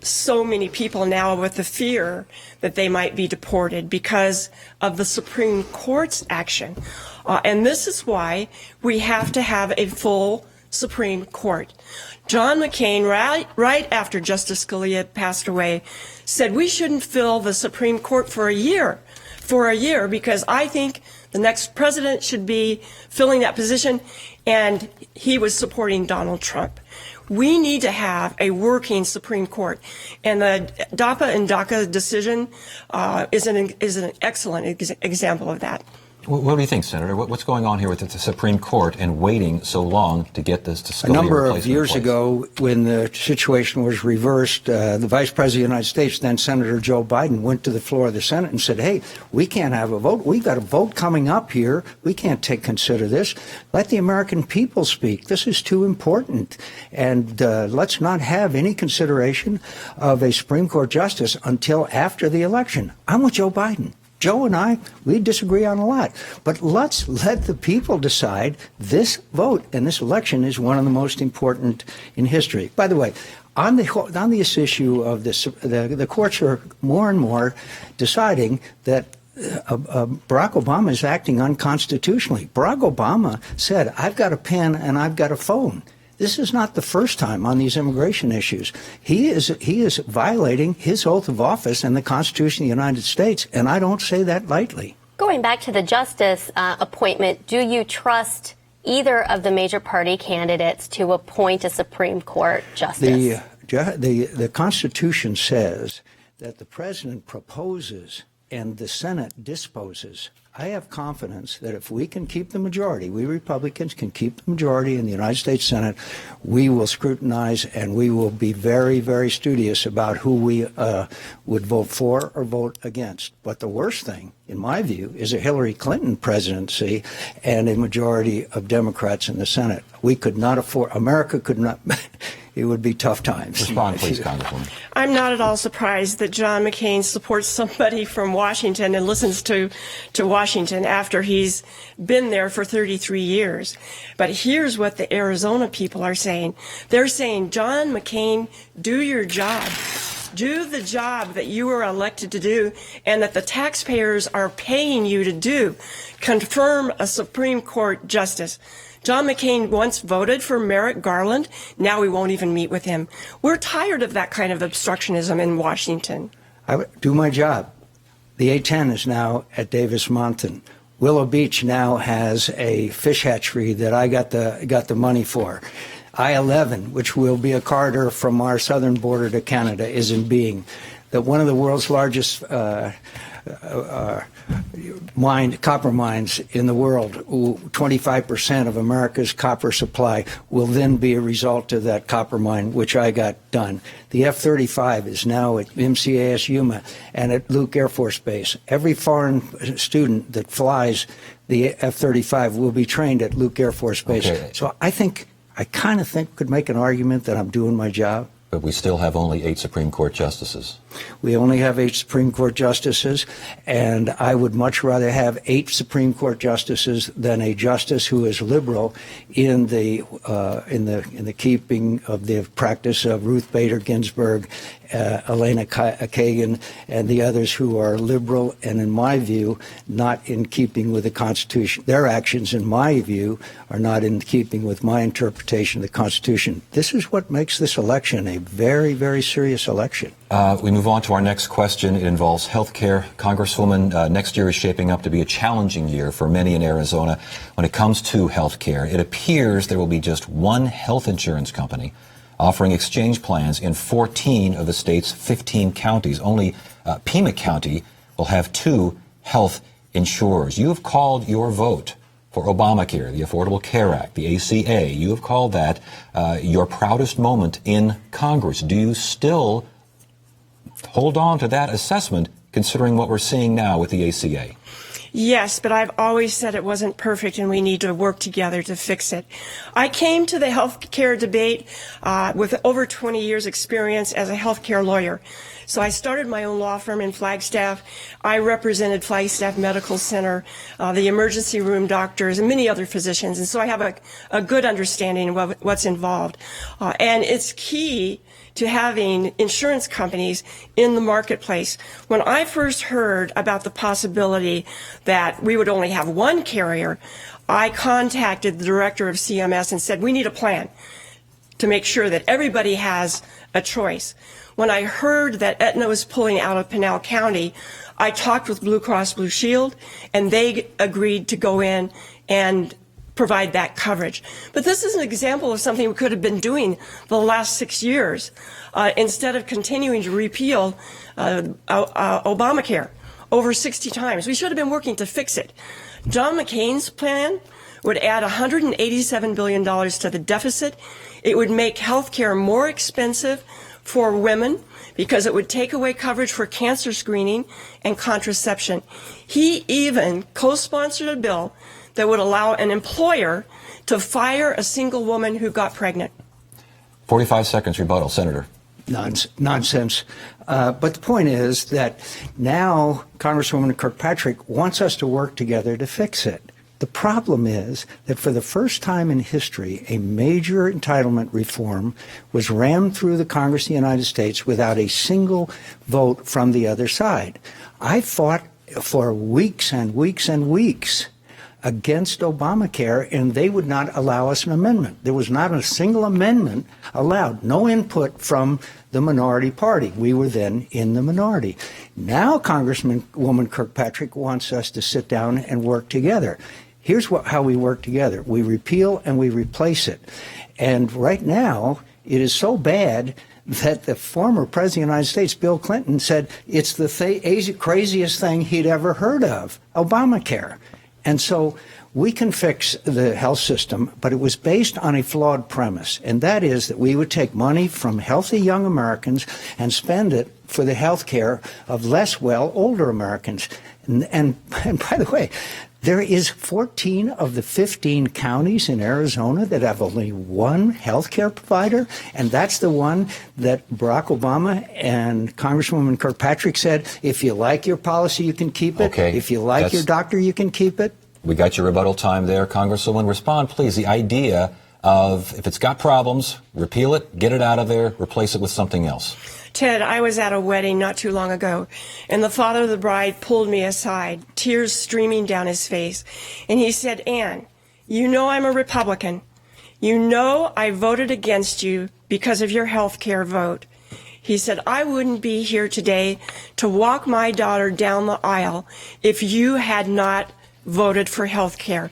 Speaker 4: so many people now with the fear that they might be deported because of the Supreme Court's action. And this is why we have to have a full Supreme Court. John McCain, right after Justice Scalia passed away, said we shouldn't fill the Supreme Court for a year, because I think the next president should be filling that position, and he was supporting Donald Trump. We need to have a working Supreme Court, and the DAPA and DACA decision is an excellent example of that.
Speaker 1: What do you think, Senator? What's going on here with the Supreme Court and waiting so long to get this to Scalia replacement?
Speaker 3: A number of years ago, when the situation was reversed, the Vice President of the United States, then Senator Joe Biden, went to the floor of the Senate and said, hey, we can't have a vote. We've got a vote coming up here. We can't consider this. Let the American people speak. This is too important. And let's not have any consideration of a Supreme Court justice until after the election. I'm with Joe Biden. Joe and I, we disagree on a lot, but let's let the people decide. This vote and this election is one of the most important in history. By the way, on this issue of this, the courts are more and more deciding that Barack Obama is acting unconstitutionally. Barack Obama said, I've got a pen and I've got a phone. This is not the first time on these immigration issues. He is violating his oath of office and the Constitution of the United States, and I don't say that lightly.
Speaker 2: Going back to the justice appointment, do you trust either of the major party candidates to appoint a Supreme Court justice?
Speaker 3: The Constitution says that the president proposes and the Senate disposes. I have confidence that if we can keep the majority, we Republicans can keep the majority in the United States Senate, we will scrutinize and we will be very, very studious about who we would vote for or vote against. But the worst thing, in my view, is a Hillary Clinton presidency and a majority of Democrats in the Senate. We could not afford, America could not, it would be tough times.
Speaker 1: Respond, please, Congresswoman.
Speaker 4: I'm not at all surprised that John McCain supports somebody from Washington and listens to Washington after he's been there for 33 years. But here's what the Arizona people are saying. They're saying, John McCain, do your job. Do the job that you were elected to do and that the taxpayers are paying you to do. Confirm a Supreme Court justice. John McCain once voted for Merrick Garland. Now we won't even meet with him. We're tired of that kind of obstructionism in Washington. I would do my job. The A-10 is now at Davis Mountain. Willow Beach now has a fish hatchery that I got the money for. I-11, which will be a corridor from our southern border to Canada, is in being. That one of the world's largest copper mines in the world, 25% of America's copper supply, will then be a result of that copper mine, which I got done. The F-35 is now at MCAS Yuma and at Luke Air Force Base. Every foreign student that flies the F-35 will be trained at Luke Air Force Base. Okay. So I kind of think could make an argument that I'm doing my job.
Speaker 1: But we still have only 8 Supreme Court justices.
Speaker 3: We only have 8 Supreme Court justices, and I would much rather have 8 Supreme Court justices than a justice who is liberal in the keeping of the practice of Ruth Bader Ginsburg, Elena Kagan, and the others who are liberal and, in my view, not in keeping with the Constitution. Their actions, in my view, are not in keeping with my interpretation of the Constitution. This is what makes this election a very, very serious election.
Speaker 1: We move on to our next question. It involves health care. Congresswoman, next year is shaping up to be a challenging year for many in Arizona when it comes to health care. It appears there will be just one health insurance company offering exchange plans in 14 of the state's 15 counties. Only Pima County will have 2 health insurers. You have called your vote for Obamacare, the Affordable Care Act, the ACA. You have called that your proudest moment in Congress. Do you still hold on to that assessment, considering what we're seeing now with the ACA?
Speaker 4: Yes, but I've always said it wasn't perfect and we need to work together to fix it. I came to the health care debate with over 20 years experience as a health care lawyer. So I started my own law firm in Flagstaff. I represented Flagstaff Medical Center, the emergency room doctors, and many other physicians. And so I have a good understanding of what's involved. And it's key to having insurance companies in the marketplace. When I first heard about the possibility that we would only have one carrier, I contacted the director of CMS and said, we need a plan to make sure that everybody has a choice. When I heard that Aetna was pulling out of Pinal County, I talked with Blue Cross Blue Shield, and they agreed to go in and provide that coverage. But this is an example of something we could have been doing the last 6 years instead of continuing to repeal Obamacare over 60 times. We should have been working to fix it. John McCain's plan would add $187 billion to the deficit. It would make health care more expensive for women because it would take away coverage for cancer screening and contraception. He even co-sponsored a bill that would allow an employer to fire a single woman who got pregnant.
Speaker 1: 45 seconds rebuttal, Senator.
Speaker 3: Nonsense. But the point is that now Congresswoman Kirkpatrick wants us to work together to fix it. The problem is that for the first time in history, a major entitlement reform was rammed through the Congress of the United States without a single vote from the other side. I fought for weeks and weeks and weeks against Obamacare, and they would not allow us an amendment. There was not a single amendment allowed, no input from the minority party. We were then in the minority. Now Congresswoman Kirkpatrick wants us to sit down and work together. Here's how we work together. We repeal and we replace it. And right now, it is so bad that the former President of the United States, Bill Clinton, said it's the craziest thing he'd ever heard of, Obamacare. And so we can fix the health system, but it was based on a flawed premise, and that is that we would take money from healthy young Americans and spend it for the health care of less well older Americans. And by the way, there is 14 of the 15 counties in Arizona that have only one health care provider, and that's the one that Barack Obama and Congresswoman Kirkpatrick said, if you like your policy, you can keep it.
Speaker 1: Okay,
Speaker 3: if you like your doctor, you can keep it.
Speaker 1: We got your rebuttal time there. Congresswoman, respond, please. The idea of if it's got problems, repeal it, get it out of there, replace it with something else.
Speaker 4: Ted, I was at a wedding not too long ago, and the father of the bride pulled me aside, tears streaming down his face. And he said, Ann, you know I'm a Republican. You know I voted against you because of your health care vote. He said, I wouldn't be here today to walk my daughter down the aisle if you had not voted for health care.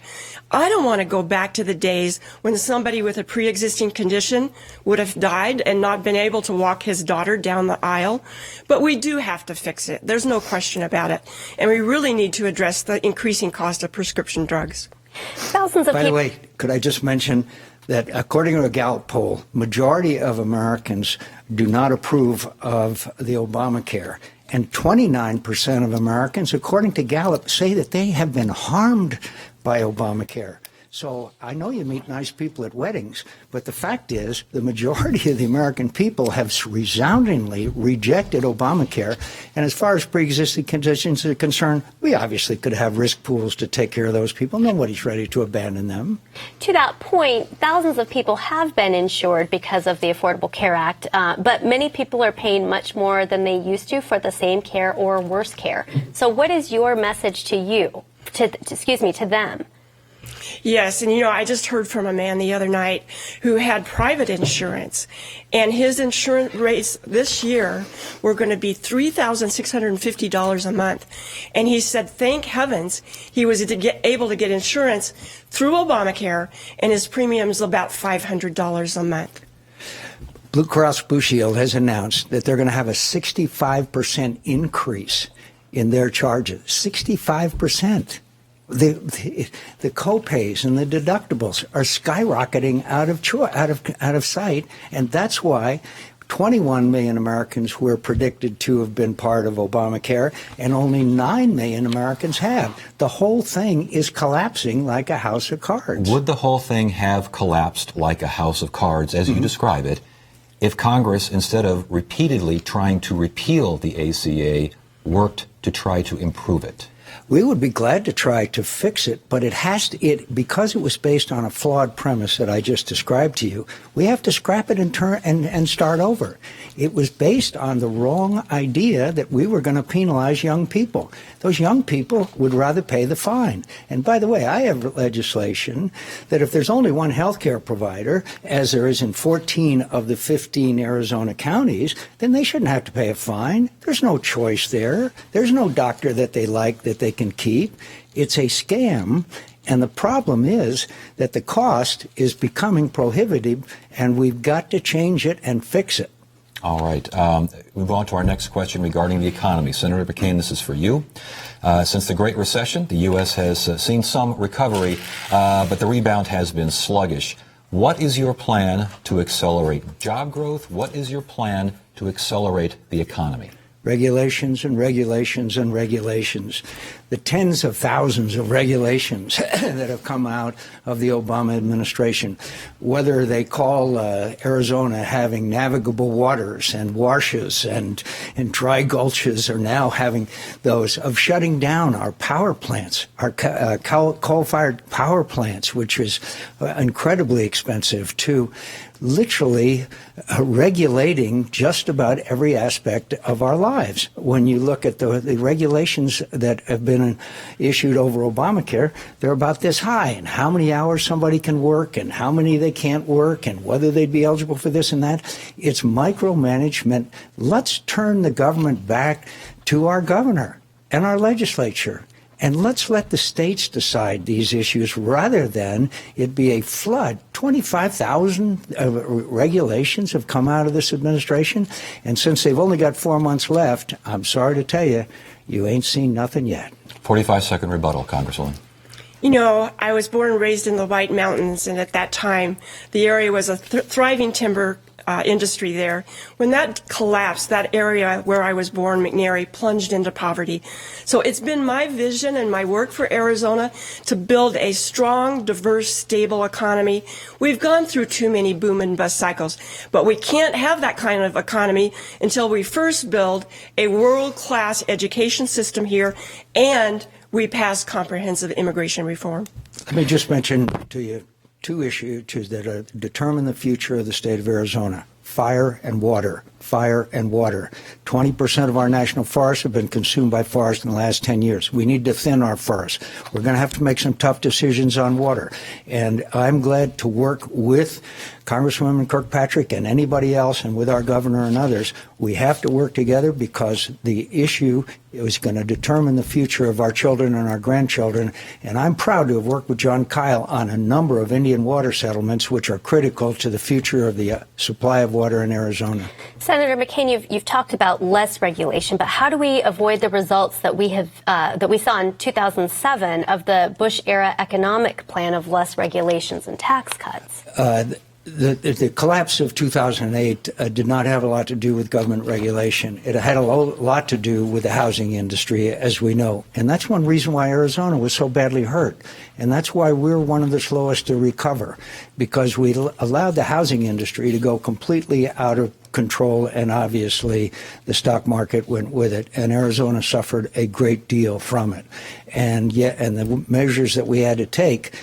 Speaker 4: I don't want to go back to the days when somebody with a pre-existing condition would have died and not been able to walk his daughter down the aisle. But we do have to fix it. There's no question about it. And we really need to address the increasing cost of prescription drugs.
Speaker 2: Thousands of
Speaker 3: By the way, could I just mention that according to a Gallup poll, majority of Americans do not approve of the Obamacare. And 29% of Americans, according to Gallup, say that they have been harmed by Obamacare. So I know you meet nice people at weddings, but the fact is the majority of the American people have resoundingly rejected Obamacare. And as far as pre-existing conditions are concerned, we obviously could have risk pools to take care of those people. Nobody's ready to abandon them.
Speaker 2: To that point, thousands of people have been insured because of the Affordable Care Act, but many people are paying much more than they used to for the same care or worse care. So what is your message to you, to them?
Speaker 4: Yes, and I just heard from a man the other night who had private insurance, and his insurance rates this year were going to be $3,650 a month. And he said, thank heavens he was able to get insurance through Obamacare, and his premium's about $500 a month.
Speaker 3: Blue Cross Blue Shield has announced that they're going to have a 65% increase in their charges. 65%. The co-pays and the deductibles are skyrocketing out of sight, and that's why 21 million Americans were predicted to have been part of Obamacare, and only 9 million Americans have. The whole thing is collapsing like a house of cards.
Speaker 1: Would the whole thing have collapsed like a house of cards, as you describe it, if Congress, instead of repeatedly trying to repeal the ACA, worked to try to improve it?
Speaker 3: We would be glad to try to fix it, but because it was based on a flawed premise that I just described to you, we have to scrap it and start over. It was based on the wrong idea that we were going to penalize young people. Those young people would rather pay the fine. And by the way, I have legislation that if there's only one health care provider, as there is in 14 of the 15 Arizona counties, then they shouldn't have to pay a fine. There's no choice there. There's no doctor that they like that they can keep. It's a scam. And the problem is that the cost is becoming prohibitive, and we've got to change it and fix it.
Speaker 1: All right. Move on to our next question regarding the economy. Senator McCain, this is for you. Since the Great Recession, the U.S. has seen some recovery, but the rebound has been sluggish. What is your plan to accelerate job growth? What is your plan to accelerate the economy?
Speaker 3: Regulations and regulations and regulations. The tens of thousands of regulations that have come out of the Obama administration, whether they call Arizona having navigable waters and washes and dry gulches, are now having those, of shutting down our power plants, our coal-fired power plants, which is incredibly expensive, to literally regulating just about every aspect of our lives. When you look at the regulations that have been issued over Obamacare, they're about this high, and how many hours somebody can work and how many they can't work and whether they'd be eligible for this and that. It's micromanagement. Let's turn the government back to our governor and our legislature. And let's let the states decide these issues rather than it be a flood. 25,000 regulations have come out of this administration. And since they've only got 4 months left, I'm sorry to tell you, you ain't seen nothing yet.
Speaker 1: 45-second rebuttal, Congresswoman.
Speaker 4: You know, I was born and raised in the White Mountains, and at that time, the area was a thriving timber industry there. When that collapsed, that area where I was born, McNary, plunged into poverty. So it's been my vision and my work for Arizona to build a strong, diverse, stable economy. We've gone through too many boom and bust cycles, but we can't have that kind of economy until we first build a world-class education system here and we pass comprehensive immigration reform.
Speaker 3: Let me just mention to you two issues that determine the future of the state of Arizona: fire and water. Fire and water. 20% of our national forests have been consumed by forests in the last 10 years. We need to thin our forests. We're going to have to make some tough decisions on water. And I'm glad to work with Congresswoman Kirkpatrick and anybody else, and with our governor and others. We have to work together because the issue is going to determine the future of our children and our grandchildren. And I'm proud to have worked with John Kyle on a number of Indian water settlements, which are critical to the future of the supply of water in Arizona.
Speaker 2: Senator McCain, you've talked about less regulation, but how do we avoid the results that we saw in 2007 of the Bush-era economic plan of less regulations and tax cuts?
Speaker 3: The collapse of 2008 did not have a lot to do with government regulation. It had a lot to do with the housing industry, as we know. And that's one reason why Arizona was so badly hurt. And that's why we're one of the slowest to recover, because we allowed the housing industry to go completely out of control, and obviously the stock market went with it, and Arizona suffered a great deal from it. And the measures that we had to take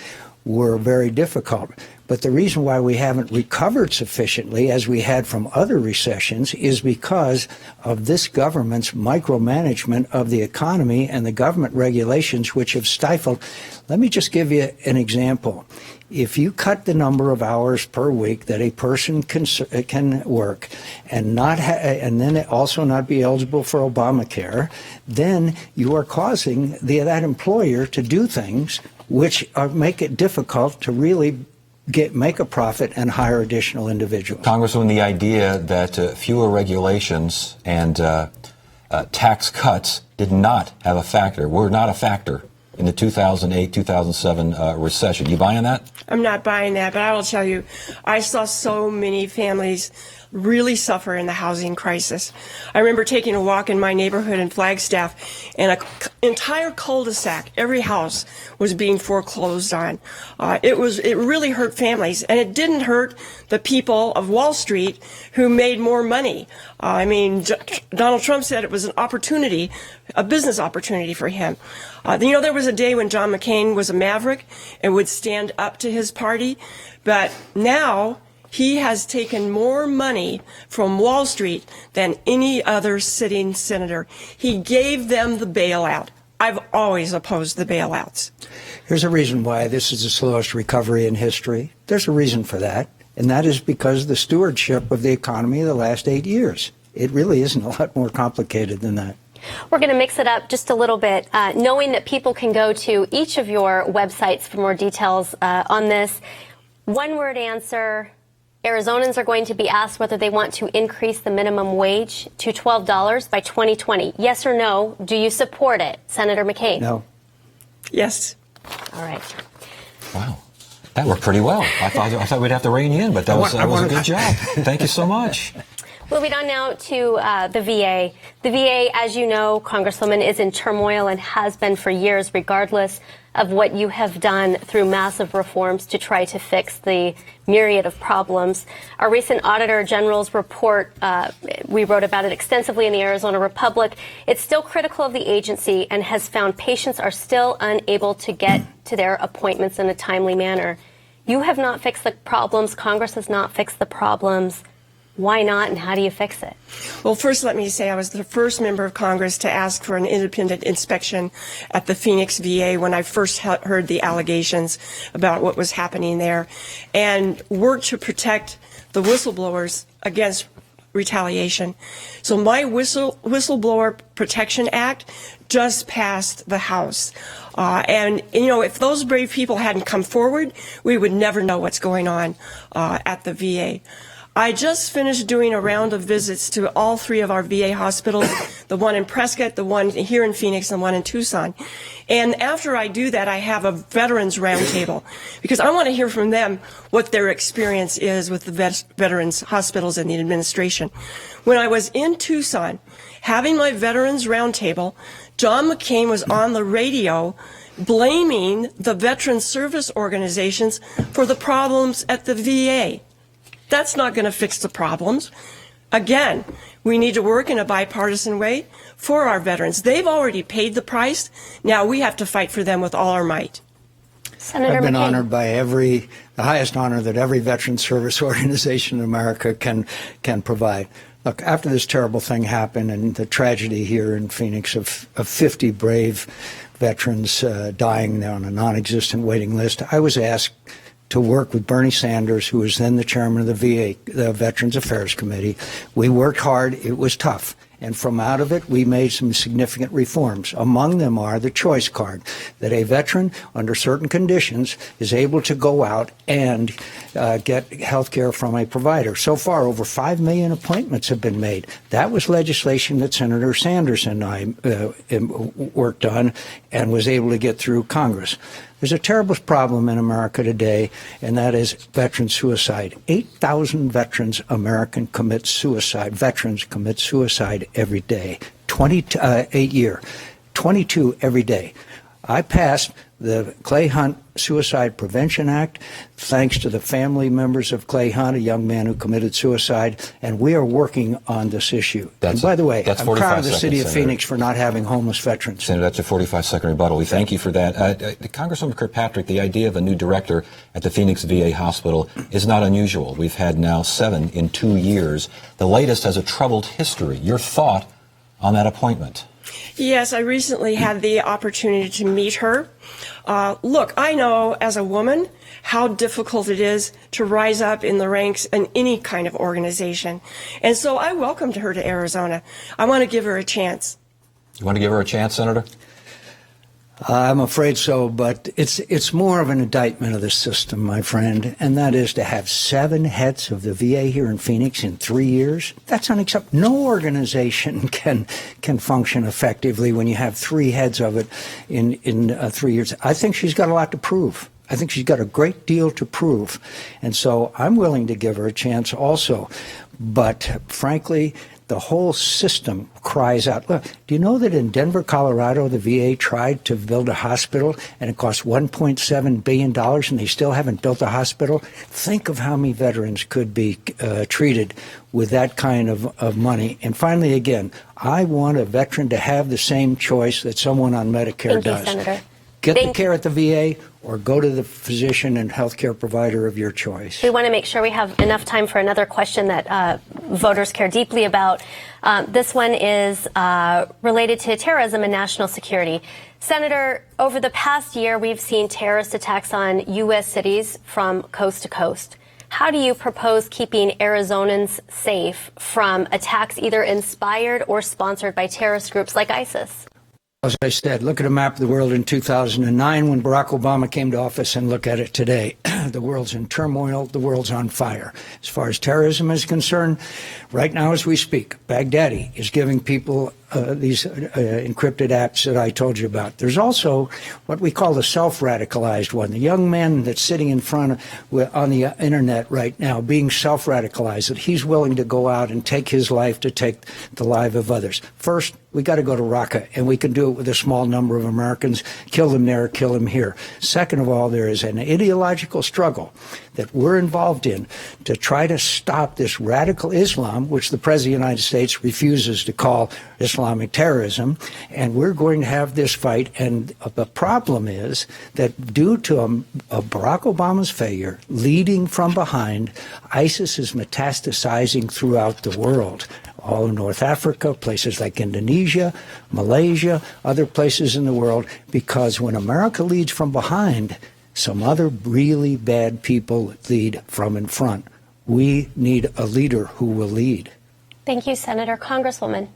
Speaker 3: were very difficult. But the reason why we haven't recovered sufficiently, as we had from other recessions, is because of this government's micromanagement of the economy and the government regulations, which have stifled. Let me just give you an example. If you cut the number of hours per week that a person can work and then also not be eligible for Obamacare, then you are causing that employer to do things which make it difficult to really make a profit and hire additional individuals.
Speaker 1: Congresswoman, the idea that fewer regulations and tax cuts did not have a factor, were not a factor in the 2008-2007 recession. You buying that?
Speaker 4: I'm not buying that, but I will tell you, I saw so many families really suffer in the housing crisis. I remember taking a walk in my neighborhood in Flagstaff, and an entire cul-de-sac, every house was being foreclosed on. It really hurt families, and it didn't hurt the people of Wall Street who made more money. Donald Trump said it was an opportunity, a business opportunity for him. There was a day when John McCain was a maverick and would stand up to his party, but now he has taken more money from Wall Street than any other sitting senator. He gave them the bailout. I've always opposed the bailouts.
Speaker 3: Here's a reason why this is the slowest recovery in history. There's a reason for that, and that is because of the stewardship of the economy the last 8 years. It really isn't a lot more complicated than that.
Speaker 2: We're going to mix it up just a little bit, knowing that people can go to each of your websites for more details on this. One-word answer. Arizonans are going to be asked whether they want to increase the minimum wage to $12 by 2020. Yes or no? Do you support it, Senator McCain?
Speaker 3: No.
Speaker 4: Yes.
Speaker 2: All right.
Speaker 1: Wow. That worked pretty well. I thought we'd have to rein you in, but that was a good job. Thank you so much.
Speaker 2: Moving on now to the VA. The VA, as you know, Congresswoman, is in turmoil and has been for years, regardless of what you have done through massive reforms to try to fix the myriad of problems. Our recent Auditor General's report, we wrote about it extensively in the Arizona Republic. It's still critical of the agency and has found patients are still unable to get to their appointments in a timely manner. You have not fixed the problems. Congress has not fixed the problems. Why not, and how do you fix it?
Speaker 4: Well, first let me say I was the first member of Congress to ask for an independent inspection at the Phoenix VA when I first heard the allegations about what was happening there, and worked to protect the whistleblowers against retaliation. So my Whistleblower Protection Act just passed the House. If those brave people hadn't come forward, we would never know what's going on at the VA. I just finished doing a round of visits to all three of our VA hospitals, the one in Prescott, the one here in Phoenix, and one in Tucson. And after I do that, I have a veterans roundtable because I want to hear from them what their experience is with the veterans hospitals and the administration. When I was in Tucson having my veterans roundtable, John McCain was on the radio blaming the veteran service organizations for the problems at the VA. That's not going to fix the problems. Again, we need to work in a bipartisan way for our veterans. They've already paid the price. Now we have to fight for them with all our might.
Speaker 2: Senator
Speaker 3: I've been
Speaker 2: McCain.
Speaker 3: honored by the highest honor that every veteran service organization in America can provide. Look, after this terrible thing happened and the tragedy here in Phoenix of 50 brave veterans dying on a non-existent waiting list, I was asked to work with Bernie Sanders, who was then the chairman of the VA, the Veterans Affairs Committee. We worked hard. It was tough. And from out of it, we made some significant reforms. Among them are the choice card, that a veteran, under certain conditions, is able to go out and get health care from a provider. So far, over 5 million appointments have been made. That was legislation that Senator Sanders and I worked on and was able to get through Congress. There's a terrible problem in America today, and that is veteran suicide. 8,000 veterans commit suicide every day, 22 every day. I passed the Clay Hunt Suicide Prevention Act, thanks to the family members of Clay Hunt, a young man who committed suicide, and we are working on this issue. And by the way, I'm proud of the city of Phoenix for not having homeless veterans.
Speaker 1: Senator, that's a 45-second rebuttal. We thank you for that. Congresswoman Kirkpatrick, the idea of a new director at the Phoenix VA hospital is not unusual. We've had now 7 in 2 years. The latest has a troubled history. Your thought on that appointment?
Speaker 4: Yes, I recently had the opportunity to meet her. Look, I know as a woman how difficult it is to rise up in the ranks in any kind of organization. And so I welcomed her to Arizona. I want to give her a chance.
Speaker 1: You want to give her a chance, Senator?
Speaker 3: I'm afraid so, but it's more of an indictment of the system, my friend, and that is to have 7 heads of the VA here in Phoenix in 3 years. That's unacceptable. No organization can function effectively when you have 3 heads of it in 3 years. I think she's got a lot to prove. I think she's got a great deal to prove. And so I'm willing to give her a chance also. But frankly, the whole system cries out. Look, do you know that in Denver, Colorado, the VA tried to build a hospital and it cost $1.7 billion and they still haven't built a hospital? Think of how many veterans could be treated with that kind of money. And finally, again, I want a veteran to have the same choice that someone on Medicare does.
Speaker 2: Thank you, Senator.
Speaker 3: Get the care at the VA or go to the physician and healthcare provider of your choice.
Speaker 2: We want to make sure we have enough time for another question that voters care deeply about. This one is related to terrorism and national security. Senator, over the past year, we've seen terrorist attacks on U.S. cities from coast to coast. How do you propose keeping Arizonans safe from attacks either inspired or sponsored by terrorist groups like ISIS?
Speaker 3: As I said, look at a map of the world in 2009 when Barack Obama came to office and look at it today. The world's in turmoil. The world's on fire. As far as terrorism is concerned, right now as we speak, Baghdadi is giving people these encrypted apps that I told you about. There's also what we call the self-radicalized one, the young man that's sitting in front on the internet right now being self-radicalized, that he's willing to go out and take his life to take the life of others. First, we got to go to Raqqa, and we can do it with a small number of Americans, kill them there, kill them here. Second of all, there is an ideological struggle that we're involved in to try to stop this radical Islam, which the President of the United States refuses to call Islamic terrorism, and we're going to have this fight. And the problem is that due to Barack Obama's failure, leading from behind, ISIS is metastasizing throughout the world. All in North Africa, places like Indonesia, Malaysia, other places in the world, because when America leads from behind, some other really bad people lead from in front. We need a leader who will lead.
Speaker 2: Thank you, Senator. Congresswoman.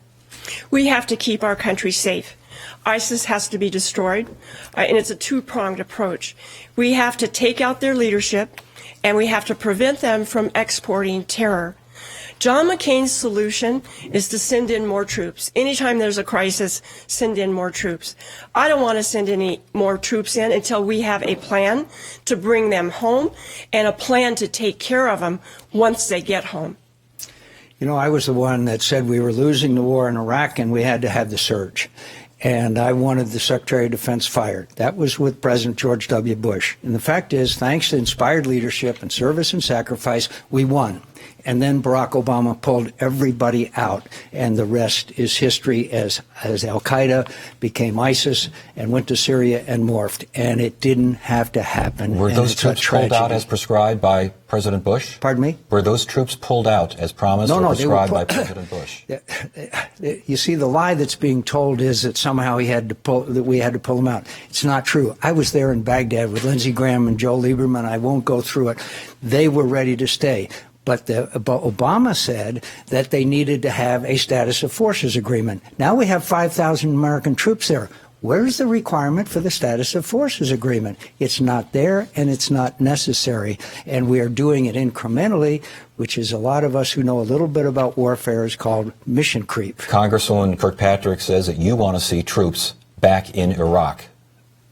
Speaker 4: We have to keep our country safe. ISIS has to be destroyed, and it's a two-pronged approach. We have to take out their leadership, and we have to prevent them from exporting terror. John McCain's solution is to send in more troops. Anytime there's a crisis, send in more troops. I don't want to send any more troops in until we have a plan to bring them home and a plan to take care of them once they get home.
Speaker 3: You know, I was the one that said we were losing the war in Iraq and we had to have the surge. And I wanted the Secretary of Defense fired. That was with President George W. Bush. And the fact is, thanks to inspired leadership and service and sacrifice, we won. And then Barack Obama pulled everybody out, and the rest is history as al-Qaeda became ISIS and went to Syria and morphed. And it didn't have to happen.
Speaker 1: Were those troops pulled out as prescribed by President Bush?
Speaker 3: Pardon me?
Speaker 1: Were those troops pulled out as promised or prescribed by President Bush?
Speaker 3: You see, the lie that's being told is that somehow we had to pull them out. It's not true. I was there in Baghdad with Lindsey Graham and Joe Lieberman. I won't go through it. They were ready to stay. But Obama said that they needed to have a status of forces agreement. Now we have 5,000 American troops there. Where's the requirement for the status of forces agreement? It's not there, and it's not necessary. And we are doing it incrementally, which is a lot of us who know a little bit about warfare is called mission creep.
Speaker 1: Congresswoman Kirkpatrick says that you want to see troops back in Iraq.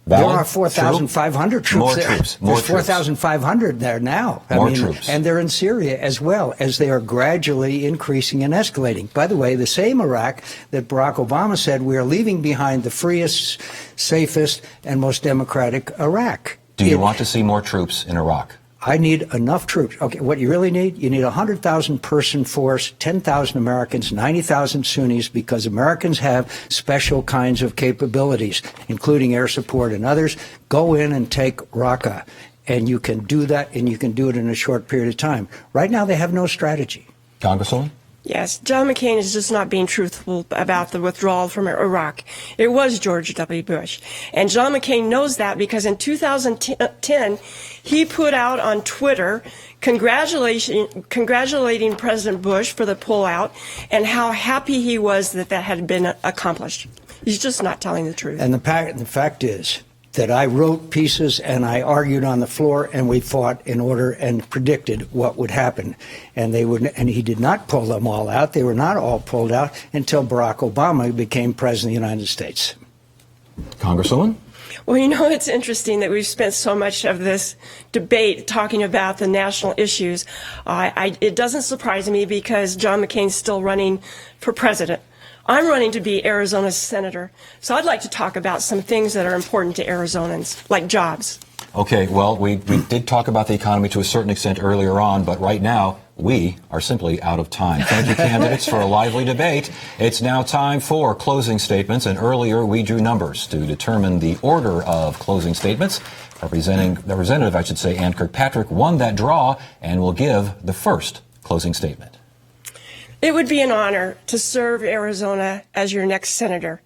Speaker 1: Valid?
Speaker 3: There are 4,500 troops there. There's 4,500 there now.
Speaker 1: More troops.
Speaker 3: And they're in Syria as well, as they are gradually increasing and escalating. By the way, the same Iraq that Barack Obama said we are leaving behind, the freest, safest, and most democratic Iraq.
Speaker 1: Do you want to see more troops in Iraq?
Speaker 3: I need enough troops. Okay, what you really need, you need a 100,000 person force, 10,000 Americans, 90,000 Sunnis, because Americans have special kinds of capabilities, including air support and others. Go in and take Raqqa, and you can do that, and you can do it in a short period of time. Right now, they have no strategy.
Speaker 1: Congresswoman?
Speaker 4: Yes, John McCain is just not being truthful about the withdrawal from Iraq. It was George W. Bush. And John McCain knows that because in 2010, he put out on Twitter congratulating President Bush for the pullout and how happy he was that that had been accomplished. He's just not telling the truth.
Speaker 3: And the fact is that I wrote pieces and I argued on the floor and we fought in order and predicted what would happen. And he did not pull them all out. They were not all pulled out until Barack Obama became President of the United States.
Speaker 1: Congresswoman?
Speaker 4: Well, you know, it's interesting that we've spent so much of this debate talking about the national issues. It doesn't surprise me because John McCain's still running for president. I'm running to be Arizona's senator. So I'd like to talk about some things that are important to Arizonans, like jobs.
Speaker 1: Okay, well, we did talk about the economy to a certain extent earlier on, but right now we are simply out of time. Thank you, candidates, for a lively debate. It's now time for closing statements, and earlier we drew numbers to determine the order of closing statements. Representative, Ann Kirkpatrick won that draw and will give the first closing statement.
Speaker 4: It would be an honor to serve Arizona as your next senator.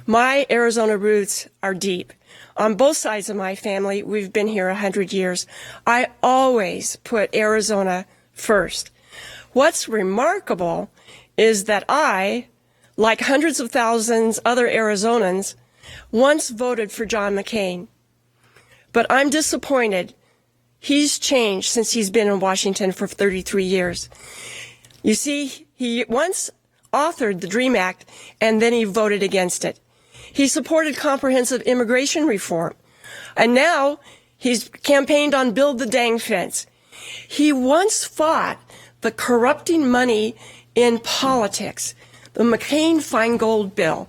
Speaker 4: My Arizona roots are deep. On both sides of my family, we've been here 100 years. I always put Arizona first. What's remarkable is that I, like hundreds of thousands other Arizonans, once voted for John McCain. But I'm disappointed. He's changed since he's been in Washington for 33 years. You see, he once authored the DREAM Act, and then he voted against it. He supported comprehensive immigration reform, and now he's campaigned on Build the Dang Fence. He once fought the corrupting money in politics, the McCain-Feingold bill,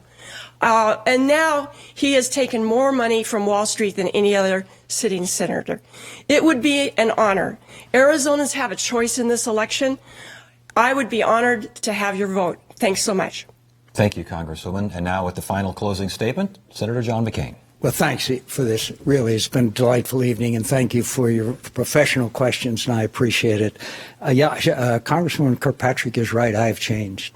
Speaker 4: and now he has taken more money from Wall Street than any other sitting senator. It would be an honor. Arizonans have a choice in this election. I would be honored to have your vote. Thanks so much.
Speaker 1: Thank you, Congresswoman. And now with the final closing statement, Senator John McCain.
Speaker 3: Well, thanks for this. Really, it's been a delightful evening, and thank you for your professional questions, and I appreciate it. Congresswoman Kirkpatrick is right. I have changed.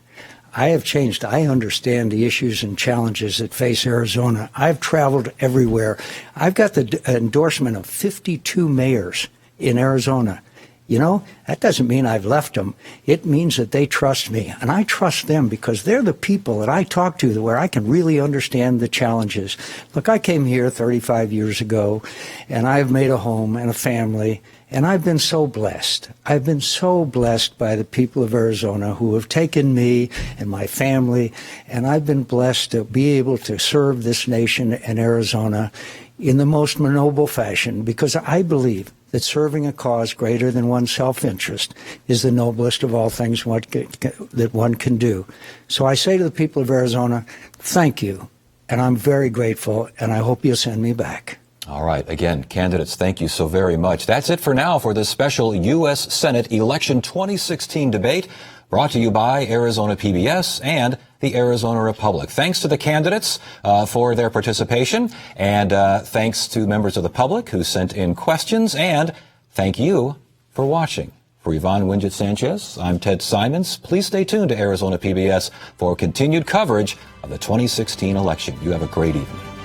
Speaker 3: I have changed. I understand the issues and challenges that face Arizona. I've traveled everywhere. I've got the endorsement of 52 mayors in Arizona. You know, that doesn't mean I've left them. It means that they trust me, and I trust them because they're the people that I talk to where I can really understand the challenges. Look, I came here 35 years ago, and I've made a home and a family, and I've been so blessed. I've been so blessed by the people of Arizona who have taken me and my family, and I've been blessed to be able to serve this nation and Arizona in the most noble fashion because I believe that serving a cause greater than one's self-interest is the noblest of all things that one can do. So I say to the people of Arizona, thank you, and I'm very grateful, and I hope you'll send me back.
Speaker 1: All right. Again, candidates, thank you so very much. That's it for now for this special U.S. Senate Election 2016 debate brought to you by Arizona PBS and the Arizona Republic. Thanks to the candidates for their participation, and thanks to members of the public who sent in questions, and thank you for watching. For Yvonne Winget-Sanchez, I'm Ted Simons. Please stay tuned to Arizona PBS for continued coverage of the 2016 election. You have a great evening.